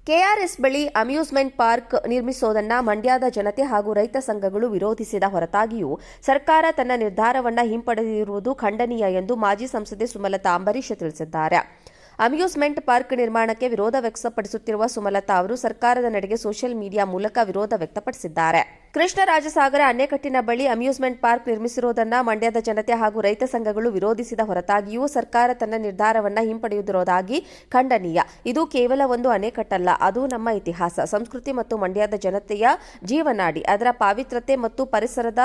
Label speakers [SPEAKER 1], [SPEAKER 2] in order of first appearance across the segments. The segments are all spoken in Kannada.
[SPEAKER 1] ಕೆಆರ್ಎಸ್ ಬಳಿ ಅಮ್ಯೂಸ್ಮೆಂಟ್ ಪಾರ್ಕ್ ನಿರ್ಮಿಸೋದನ್ನ ಮಂಡ್ಯದ ಜನತೆ ಹಾಗೂ ರೈತ ಸಂಘಗಳು ವಿರೋಧಿಸಿದ ಹೊರತಾಗಿಯೂ ಸರ್ಕಾರ ತನ್ನ ನಿರ್ಧಾರವನ್ನು ಹಿಂಪಡೆದಿರುವುದು ಖಂಡನೀಯ ಎಂದು ಮಾಜಿ ಸಂಸದೆ ಸುಮಲತಾ ಅಂಬರೀಶ್ ತಿಳಿಸಿದ್ದಾರೆ. ಅಮ್ಯೂಸ್ಮೆಂಟ್ ಪಾರ್ಕ್ ನಿರ್ಮಾಣಕ್ಕೆ ವಿರೋಧ ವ್ಯಕ್ತಪಡಿಸುತ್ತಿರುವ ಸುಮಲತಾ ಅವರು ಸರ್ಕಾರದ ನಡೆಗೆ ಸೋಷಿಯಲ್ ಮೀಡಿಯಾ ಮೂಲಕ ವಿರೋಧ ವ್ಯಕ್ತಪಡಿಸಿದ್ದಾರೆ. ಕೃಷ್ಣರಾಜಸಾಗರ ಅಣೆಕಟ್ಟಿನ ಬಳಿ ಅಮ್ಯೂಸ್ಮೆಂಟ್ ಪಾರ್ಕ್ ನಿರ್ಮಿಸಿರುವುದನ್ನು ಮಂಡ್ಯದ ಜನತೆ ಹಾಗೂ ರೈತ ಸಂಘಗಳು ವಿರೋಧಿಸಿದ ಹೊರತಾಗಿಯೂ ಸರ್ಕಾರ ತನ್ನ ನಿರ್ಧಾರವನ್ನು ಹಿಂಪಡೆಯುತ್ತಿರುವುದಾಗಿ ಖಂಡನೀಯ. ಇದು ಕೇವಲ ಒಂದು ಅಣೆಕಟ್ಟಲ್ಲ, ಅದು ನಮ್ಮ ಇತಿಹಾಸ, ಸಂಸ್ಕೃತಿ ಮತ್ತು ಮಂಡ್ಯದ ಜನತೆಯ ಜೀವನಾಡಿ. ಅದರ ಪಾವಿತ್ರತೆ ಮತ್ತು ಪರಿಸರದ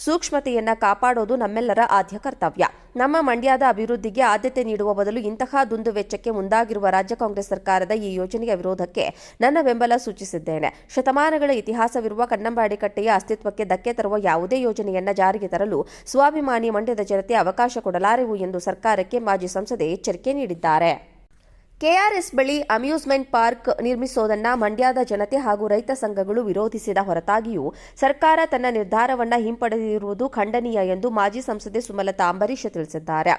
[SPEAKER 1] ಸೂಕ್ಷ್ಮತೆಯನ್ನು ಕಾಪಾಡೋದು ನಮ್ಮೆಲ್ಲರ ಆದ್ಯ ಕರ್ತವ್ಯ. ನಮ್ಮ ಮಂಡ್ಯದ ಅಭಿವೃದ್ಧಿಗೆ ಆದ್ಯತೆ ನೀಡುವ ಬದಲು ಇಂತಹ ದುಂದು ವೆಚ್ಚಕ್ಕೆ ಮುಂದಾಗಿರುವ ರಾಜ್ಯ ಕಾಂಗ್ರೆಸ್ ಸರ್ಕಾರದ ಈ ಯೋಜನೆಯ ವಿರೋಧಕ್ಕೆ ನನ್ನ ಬೆಂಬಲ ಸೂಚಿಸಿದ್ದೇನೆ. ಶತಮಾನಗಳ ಇತಿಹಾಸವಿರುವ ಕನ್ನಂಬಾಡಿ ಕಟ್ಟೆಯ ಅಸ್ತಿತ್ವಕ್ಕೆ ಧಕ್ಕೆ ತರುವ ಯಾವುದೇ ಯೋಜನೆಯನ್ನ ಜಾರಿಗೆ ತರಲು ಸ್ವಾಭಿಮಾನಿ ಮಂಡ್ಯದ ಜನತೆ ಅವಕಾಶ ಕೊಡಲಾರೆವು ಎಂದು ಸರ್ಕಾರಕ್ಕೆ ಮಾಜಿ ಸಂಸದೆ ಎಚ್ಚರಿಕೆ ನೀಡಿದ್ದಾರೆ. ಕೆಆರ್ಎಸ್ ಬಳಿ ಅಮ್ಯೂಸ್ಮೆಂಟ್ ಪಾರ್ಕ್ ನಿರ್ಮಿಸೋದನ್ನ ಮಂಡ್ಯದ ಜನತೆ ಹಾಗೂ ರೈತ ಸಂಘಗಳು ವಿರೋಧಿಸಿದ ಹೊರತಾಗಿಯೂ ಸರ್ಕಾರ ತನ್ನ ನಿರ್ಧಾರವನ್ನು ಹಿಂಪಡೆದಿರುವುದು ಖಂಡನೀಯ ಎಂದು ಮಾಜಿ ಸಂಸದೆ ಸುಮಲತಾ ಅಂಬರೀಶ್ ತಿಳಿಸಿದ್ದಾರೆ.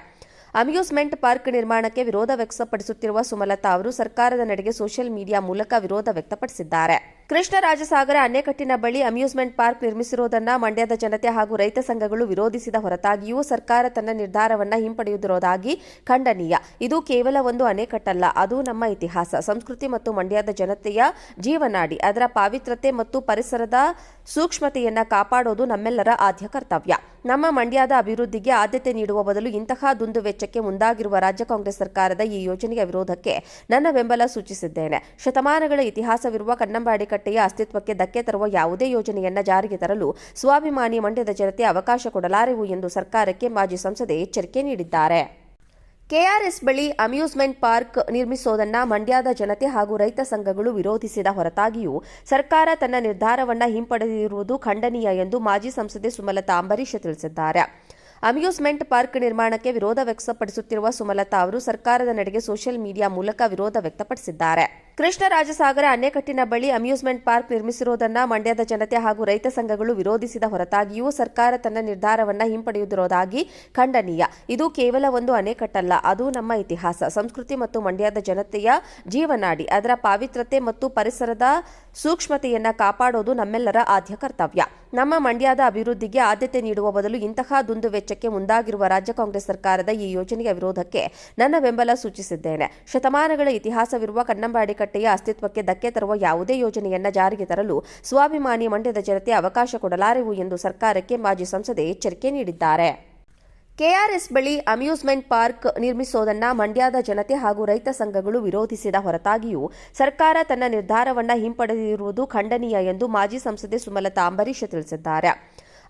[SPEAKER 1] ಅಮ್ಯೂಸ್ಮೆಂಟ್ ಪಾರ್ಕ್ ನಿರ್ಮಾಣಕ್ಕೆ ವಿರೋಧ ವ್ಯಕ್ತಪಡಿಸುತ್ತಿರುವ ಸುಮಲತಾ ಅವರು ಸರ್ಕಾರದ ನಡೆಗೆ ಸೋಷಿಯಲ್ ಮೀಡಿಯಾ ಮೂಲಕ ವಿರೋಧ ವ್ಯಕ್ತಪಡಿಸಿದ್ದಾರೆ. ಕೃಷ್ಣರಾಜಸಾಗರ ಅಣೆಕಟ್ಟಿನ ಬಳಿ ಅಮ್ಯೂಸ್ಮೆಂಟ್ ಪಾರ್ಕ್ ನಿರ್ಮಿಸಿರುವುದನ್ನು ಮಂಡ್ಯದ ಜನತೆ ಹಾಗೂ ರೈತ ಸಂಘಗಳು ವಿರೋಧಿಸಿದ ಹೊರತಾಗಿಯೂ ಸರ್ಕಾರ ತನ್ನ ನಿರ್ಧಾರವನ್ನು ಹಿಂಪಡೆಯುತ್ತಿರುವುದಾಗಿ ಖಂಡನೀಯ. ಇದು ಕೇವಲ ಒಂದು ಅಣೆಕಟ್ಟಲ್ಲ, ಅದು ನಮ್ಮ ಇತಿಹಾಸ, ಸಂಸ್ಕೃತಿ ಮತ್ತು ಮಂಡ್ಯದ ಜನತೆಯ ಜೀವನಾಡಿ. ಅದರ ಪಾವಿತ್ರತೆ ಮತ್ತು ಪರಿಸರದ ಸೂಕ್ಷ್ಮತೆಯನ್ನು ಕಾಪಾಡೋದು ನಮ್ಮೆಲ್ಲರ ಆದ್ಯ ಕರ್ತವ್ಯ. ನಮ್ಮ ಮಂಡ್ಯದ ಅಭಿವೃದ್ಧಿಗೆ ಆದ್ಯತೆ ನೀಡುವ ಬದಲು ಇಂತಹ ದುಂದು ವೆಚ್ಚಕ್ಕೆ ಮುಂದಾಗಿರುವ ರಾಜ್ಯ ಕಾಂಗ್ರೆಸ್ ಸರ್ಕಾರದ ಈ ಯೋಜನೆಯ ವಿರೋಧಕ್ಕೆ ನನ್ನ ಬೆಂಬಲ ಸೂಚಿಸಿದ್ದೇನೆ. ಶತಮಾನಗಳ ಇತಿಹಾಸವಿರುವ ಕನ್ನಂಬಾಡಿ ಕಟ್ಟೆಯ ಅಸ್ತಿತ್ವಕ್ಕೆ ಧಕ್ಕೆ ತರುವ ಯಾವುದೇ ಯೋಜನೆಯನ್ನ ಜಾರಿಗೆ ತರಲು ಸ್ವಾಭಿಮಾನಿ ಮಂಡ್ಯದ ಜನತೆ ಅವಕಾಶ ಕೊಡಲಾರೆವು ಎಂದು ಸರ್ಕಾರಕ್ಕೆ ಮಾಜಿ ಸಂಸದೆ ಎಚ್ಚರಿಕೆ ನೀಡಿದ್ದಾರೆ. ಕೆಆರ್ಎಸ್ ಬಳಿ ಅಮ್ಯೂಸ್ಮೆಂಟ್ ಪಾರ್ಕ್ ನಿರ್ಮಿಸೋದನ್ನ ಮಂಡ್ಯದ ಜನತೆ ಹಾಗೂ ರೈತ ಸಂಘಗಳು ವಿರೋಧಿಸಿದ ಹೊರತಾಗಿಯೂ ಸರ್ಕಾರ ತನ್ನ ನಿರ್ಧಾರವನ್ನು ಹಿಂಪಡೆದಿರುವುದು ಖಂಡನೀಯ ಎಂದು ಮಾಜಿ ಸಂಸದೆ ಸುಮಲತಾ ಅಂಬರೀಶ್ ತಿಳಿಸಿದ್ದಾರೆ. ಅಮ್ಯೂಸ್ಮೆಂಟ್ ಪಾರ್ಕ್ ನಿರ್ಮಾಣಕ್ಕೆ ವಿರೋಧ ವ್ಯಕ್ತಪಡಿಸುತ್ತಿರುವ ಸುಮಲತಾ ಅವರು ಸರ್ಕಾರದ ನಡೆಗೆ ಸೋಷಿಯಲ್ ಮೀಡಿಯಾ ಮೂಲಕ ವಿರೋಧ ವ್ಯಕ್ತಪಡಿಸಿದ್ದಾರೆ. ಕೃಷ್ಣರಾಜಸಾಗರ ಅಣೆಕಟ್ಟಿನ ಬಳಿ ಅಮ್ಯೂಸ್ಮೆಂಟ್ ಪಾರ್ಕ್ ನಿರ್ಮಿಸಿರುವುದನ್ನು ಮಂಡ್ಯದ ಜನತೆ ಹಾಗೂ ರೈತ ಸಂಘಗಳು ವಿರೋಧಿಸಿದ ಹೊರತಾಗಿಯೂ ಸರ್ಕಾರ ತನ್ನ ನಿರ್ಧಾರವನ್ನು ಹಿಂಪಡೆಯುತ್ತಿರುವುದಾಗಿ ಖಂಡನೀಯ. ಇದು ಕೇವಲ ಒಂದು ಅಣೆಕಟ್ಟಲ್ಲ, ಅದು ನಮ್ಮ ಇತಿಹಾಸ, ಸಂಸ್ಕೃತಿ ಮತ್ತು ಮಂಡ್ಯದ ಜನತೆಯ ಜೀವನಾಡಿ. ಅದರ ಪಾವಿತ್ರತೆ ಮತ್ತು ಪರಿಸರದ ಸೂಕ್ಷ್ಮತೆಯನ್ನು ಕಾಪಾಡೋದು ನಮ್ಮೆಲ್ಲರ ಆದ್ಯ ಕರ್ತವ್ಯ. ನಮ್ಮ ಮಂಡ್ಯದ ಅಭಿವೃದ್ಧಿಗೆ ಆದ್ಯತೆ ನೀಡುವ ಬದಲು ಇಂತಹ ದುಂದು ವೆಚ್ಚಕ್ಕೆ ಮುಂದಾಗಿರುವ ರಾಜ್ಯ ಕಾಂಗ್ರೆಸ್ ಸರ್ಕಾರದ ಈ ಯೋಜನೆಯ ವಿರೋಧಕ್ಕೆ ನನ್ನ ಬೆಂಬಲ ಸೂಚಿಸಿದ್ದೇನೆ. ಶತಮಾನಗಳ ಇತಿಹಾಸವಿರುವ ಕನ್ನಂಬಾಡಿ ಕಟ್ಟೆಯ ಅಸ್ತಿತ್ವಕ್ಕೆ ಧಕ್ಕೆ ತರುವ ಯಾವುದೇ ಯೋಜನೆಯನ್ನ ಜಾರಿಗೆ ತರಲು ಸ್ವಾಭಿಮಾನಿ ಮಂಡ್ಯದ ಜನತೆ ಅವಕಾಶ ಕೊಡಲಾರೆವು ಎಂದು ಸರ್ಕಾರಕ್ಕೆ ಮಾಜಿ ಸಂಸದೆ ಎಚ್ಚರಿಕೆ ನೀಡಿದ್ದಾರೆ. ಕೆಆರ್ಎಸ್ ಬಳಿ ಅಮ್ಯೂಸ್ಮೆಂಟ್ ಪಾರ್ಕ್ ನಿರ್ಮಿಸೋದನ್ನ ಮಂಡ್ಯದ ಜನತೆ ಹಾಗೂ ರೈತ ಸಂಘಗಳು ವಿರೋಧಿಸಿದ ಹೊರತಾಗಿಯೂ ಸರ್ಕಾರ ತನ್ನ ನಿರ್ಧಾರವನ್ನು ಹಿಂಪಡೆದಿರುವುದು ಖಂಡನೀಯ ಎಂದು ಮಾಜಿ ಸಂಸದೆ ಸುಮಲತಾ ಅಂಬರೀಶ್ ತಿಳಿಸಿದ್ದಾರೆ.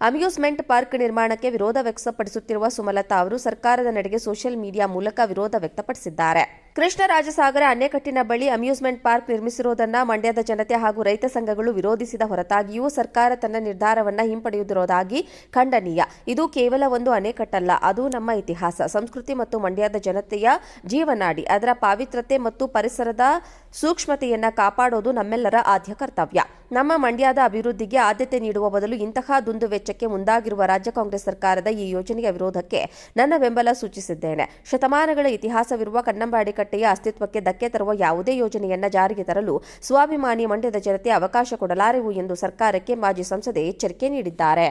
[SPEAKER 1] ಅಮ್ಯೂಸ್ಮೆಂಟ್ ಪಾರ್ಕ್ ನಿರ್ಮಾಣಕ್ಕೆ ವಿರೋಧ ವ್ಯಕ್ತಪಡಿಸುತ್ತಿರುವ ಸುಮಲತಾ ಅವರು ಸರ್ಕಾರದ ನಡೆಗೆ ಸೋಷಿಯಲ್ ಮೀಡಿಯಾ ಮೂಲಕ ವಿರೋಧ ವ್ಯಕ್ತಪಡಿಸಿದ್ದಾರೆ. ಕೃಷ್ಣರಾಜಸಾಗರ ಅಣೆಕಟ್ಟಿನ ಬಳಿ ಅಮ್ಯೂಸ್ಮೆಂಟ್ ಪಾರ್ಕ್ ನಿರ್ಮಿಸಿರುವುದನ್ನು ಮಂಡ್ಯದ ಜನತೆ ಹಾಗೂ ರೈತ ಸಂಘಗಳು ವಿರೋಧಿಸಿದ ಹೊರತಾಗಿಯೂ ಸರ್ಕಾರ ತನ್ನ ನಿರ್ಧಾರವನ್ನು ಹಿಂಪಡೆಯುತ್ತಿರುವುದಾಗಿ ಖಂಡನೀಯ. ಇದು ಕೇವಲ ಒಂದು ಅಣೆಕಟ್ಟಲ್ಲ, ಅದು ನಮ್ಮ ಇತಿಹಾಸ, ಸಂಸ್ಕೃತಿ ಮತ್ತು ಮಂಡ್ಯದ ಜನತೆಯ ಜೀವನಾಡಿ. ಅದರ ಪಾವಿತ್ರತೆ ಮತ್ತು ಪರಿಸರದ ಸೂಕ್ಷ್ಮತೆಯನ್ನು ಕಾಪಾಡೋದು ನಮ್ಮೆಲ್ಲರ ಆದ್ಯ ಕರ್ತವ್ಯ. ನಮ್ಮ ಮಂಡ್ಯದ ಅಭಿವೃದ್ಧಿಗೆ ಆದ್ಯತೆ ನೀಡುವ ಬದಲು ಇಂತಹ ದುಂದು ವೆಚ್ಚಕ್ಕೆ ಮುಂದಾಗಿರುವ ರಾಜ್ಯ ಕಾಂಗ್ರೆಸ್ ಸರ್ಕಾರದ ಈ ಯೋಜನೆಯ ವಿರೋಧಕ್ಕೆ ನನ್ನ ಬೆಂಬಲ ಸೂಚಿಸಿದ್ದೇನೆ. ಶತಮಾನಗಳ ಇತಿಹಾಸವಿರುವ ಕನ್ನಂಬಾಡಿ ಕಟ್ಟೆಯ ಅಸ್ತಿತ್ವಕ್ಕೆ ಧಕ್ಕೆ ತರುವ ಯಾವುದೇ ಯೋಜನೆಯನ್ನ ಜಾರಿಗೆ ತರಲು ಸ್ವಾಭಿಮಾನಿ ಮಂಡ್ಯದ ಜನತೆ ಅವಕಾಶ ಕೊಡಲಾರೆವು ಎಂದು ಸರ್ಕಾರಕ್ಕೆ ಮಾಜಿ ಸಂಸದೆ ಎಚ್ಚರಿಕೆ ನೀಡಿದ್ದಾರೆ.